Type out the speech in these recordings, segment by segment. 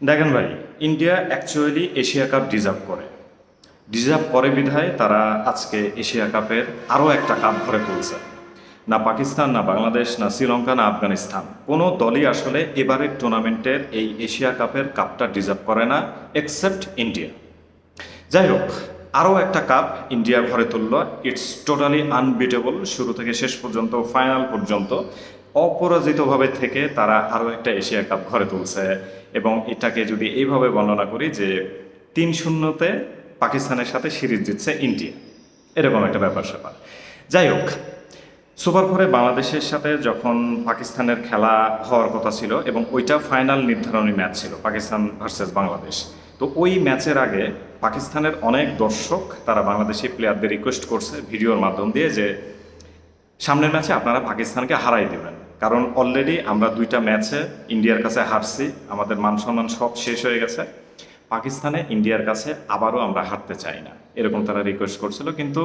দেখেন ভাই, India actually Asia cup deserve করে বিধায় তারা আজকে এশিয়া কাপের আরও একটা কাপ ঘরে তুলছে। না পাকিস্তান, না বাংলাদেশ, না শ্রীলঙ্কা, না আফগানিস্তান, কোনো দলই আসলে এবারের টুর্নামেন্টের এই এশিয়া কাপের কাপটা ডিজার্ভ করে না, এক্সেপ্ট ইন্ডিয়া। যাই হোক, আরও একটা কাপ ইন্ডিয়া ঘরে তুলল। It's totally unbeatable. শুরু থেকে শেষ পর্যন্ত, ফাইনাল পর্যন্ত অপরাজিতভাবে থেকে তারা আরও একটা এশিয়া কাপ ঘরে তুলছে। এবং এটাকে যদি এইভাবে বর্ণনা করি যে 3-0-তে পাকিস্তানের সাথে সিরিজ জিতছে ইন্ডিয়া, এরকম একটা ব্যাপার স্যাপার। যাই হোক, সুপার ফোরে বাংলাদেশের সাথে যখন পাকিস্তানের খেলা হওয়ার কথা ছিল এবং ওইটা ফাইনাল নির্ধারণী ম্যাচ ছিল, পাকিস্তান ভার্সেস বাংলাদেশ। তো ওই ম্যাচের আগে পাকিস্তানের অনেক দর্শক তারা বাংলাদেশি প্লেয়ারদের রিকোয়েস্ট করছে ভিডিওর মাধ্যম দিয়ে যে সামনের ম্যাচে আপনারা পাকিস্তানকে হারাই দেবেন, কারণ অলরেডি আমরা 2টা ম্যাচে ইন্ডিয়ার কাছে হারছি, আমাদের মান সম্মান সব শেষ হয়ে গেছে। পাকিস্তানে ইন্ডিয়ার কাছে আবারও আমরা হারতে চাই না, এরকম তারা রিকোয়েস্ট করছিল। কিন্তু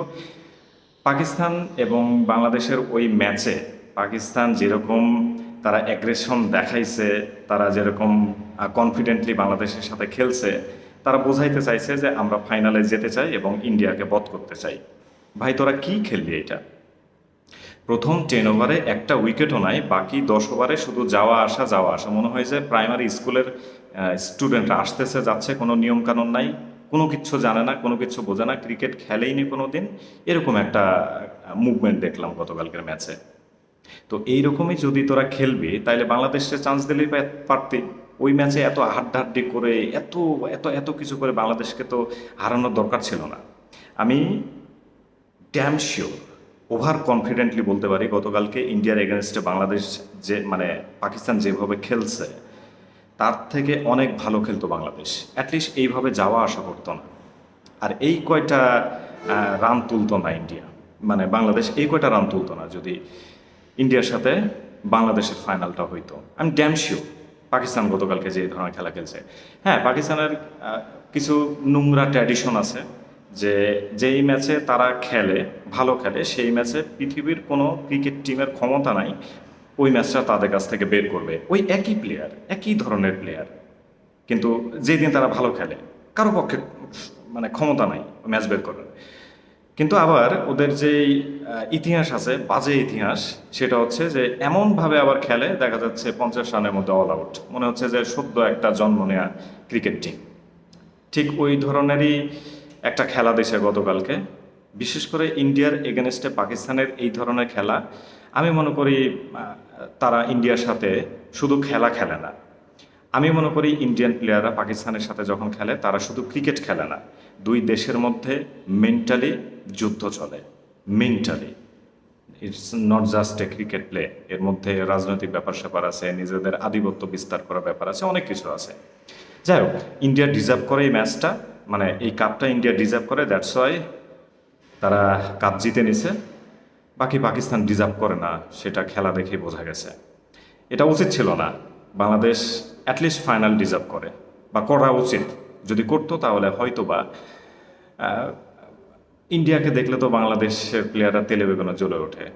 পাকিস্তান এবং বাংলাদেশের ওই ম্যাচে পাকিস্তান যেরকম তারা অ্যাগ্রেশন দেখাইছে, তারা যেরকম কনফিডেন্টলি বাংলাদেশের সাথে খেলছে, তারা বোঝাইতে চাইছে যে আমরা ফাইনালে যেতে চাই এবং ইন্ডিয়াকে বধ করতে চাই। ভাই, তোরা কি খেললি এটা? প্রথম 10 ওভারে একটা উইকেটও নাই, বাকি 10 ওভারে শুধু যাওয়া আসা। মনে হয় যে প্রাইমারি স্কুলের স্টুডেন্টরা আসতেছে যাচ্ছে, কোনো নিয়মকানুন নাই, কোনো কিচ্ছু জানে না, কোনো কিছু বোঝে না, ক্রিকেট খেলেইনি কোনো দিন, এরকম একটা মুভমেন্ট দেখলাম গতকালকের ম্যাচে। তো এইরকমই যদি তোরা খেলবি তাহলে বাংলাদেশে চান্স দিলেই পারতি। ওই ম্যাচে এত হাড্ডাহাড্ডি করে এত এত এত কিছু করে বাংলাদেশকে তো হারানোর দরকার ছিল না। আমি ড্যাম শিওর, ওভার কনফিডেন্টলি বলতে পারি, গতকালকে ইন্ডিয়ার এগেনস্টে বাংলাদেশ যে পাকিস্তান যেভাবে খেলছে তার থেকে অনেক ভালো খেলতো বাংলাদেশ, অ্যাটলিস্ট এইভাবে যাওয়া আসা করতো না। আর এই কয়টা রান তুলতো না ইন্ডিয়া, বাংলাদেশ এই কয়টা রান তুলতো না যদি ইন্ডিয়ার সাথে বাংলাদেশের ফাইনালটা হইতো। আমি ড্যাম শিওর পাকিস্তান গতকালকে যে ধরনের খেলা খেলছে। হ্যাঁ, পাকিস্তানের কিছু নোংরা ট্র্যাডিশন আছে যে যেই ম্যাচে তারা ভালো খেলে সেই ম্যাচে পৃথিবীর কোনো ক্রিকেট টিমের ক্ষমতা নাই ওই ম্যাচটা তাদের কাছ থেকে বের করবে। ওই একই প্লেয়ার, একই ধরনের প্লেয়ার, কিন্তু যেদিন তারা ভালো খেলে কারো পক্ষে ক্ষমতা নাই ম্যাচ বের করার। কিন্তু আবার ওদের যেই ইতিহাস আছে, বাজে ইতিহাস, সেটা হচ্ছে যে এমনভাবে আবার খেলে দেখা যাচ্ছে 50 রানের মধ্যে অল আউট, মনে হচ্ছে যে সদ্য একটা জন্ম নেয়া ক্রিকেট টিম। ঠিক ওই ধরনেরই একটা খেলা দেশে গতকালকে, বিশেষ করে ইন্ডিয়ার এগেনস্টে পাকিস্তানের এই ধরনের খেলা। আমি মনে করি তারা ইন্ডিয়ার সাথে শুধু খেলা খেলে না, আমি মনে করি ইন্ডিয়ান প্লেয়াররা পাকিস্তানের সাথে যখন খেলে তারা শুধু ক্রিকেট খেলে না, দুই দেশের মধ্যে মেন্টালি যুদ্ধ চলে। Mentally, it's not just a cricket play, এর মধ্যে রাজনৈতিক ব্যাপার স্যাপার আছে, নিজেদের আধিপত্য বিস্তার করার ব্যাপার আছে, অনেক কিছু আছে। যাই হোক, ইন্ডিয়া ডিজার্ভ করে এই ম্যাচটা, এই কাপটা ইন্ডিয়া ডিজার্ভ করে, দ্যাটস ওয়াই তারা কাপ জিতে নিছে। বাকি পাকিস্তান ডিজার্ভ করে না, সেটা খেলা দেখে বোঝা গেছে। এটা উচিত ছিল না, বাংলাদেশ অ্যাটলিস্ট ফাইনাল ডিজার্ভ করে, বা করা উচিত। যদি করতো তাহলে হয়তো বা ইন্ডিয়াকে দেখলে তো বাংলাদেশের প্লেয়াররা তেলে বেগুনে জ্বলে ওঠে,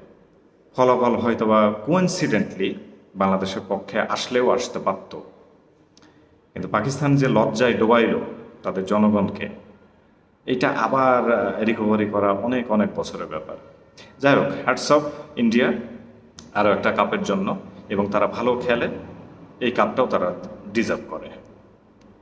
ফলাফল হয়তো বা কোইন্সিডেন্টলি বাংলাদেশের পক্ষে আসলেও আসতে পারত। কিন্তু পাকিস্তান যে লজ্জায় ডোবাইল তাদের জনগণকে, এটা আবার রিকভারি করা অনেক অনেক বছরের ব্যাপার। যাই হোক, হ্যাটস অফ ইন্ডিয়া আরও একটা কাপের জন্য, এবং তারা ভালো খেলে, এই কাপটাও তারা ডিজার্ভ করে।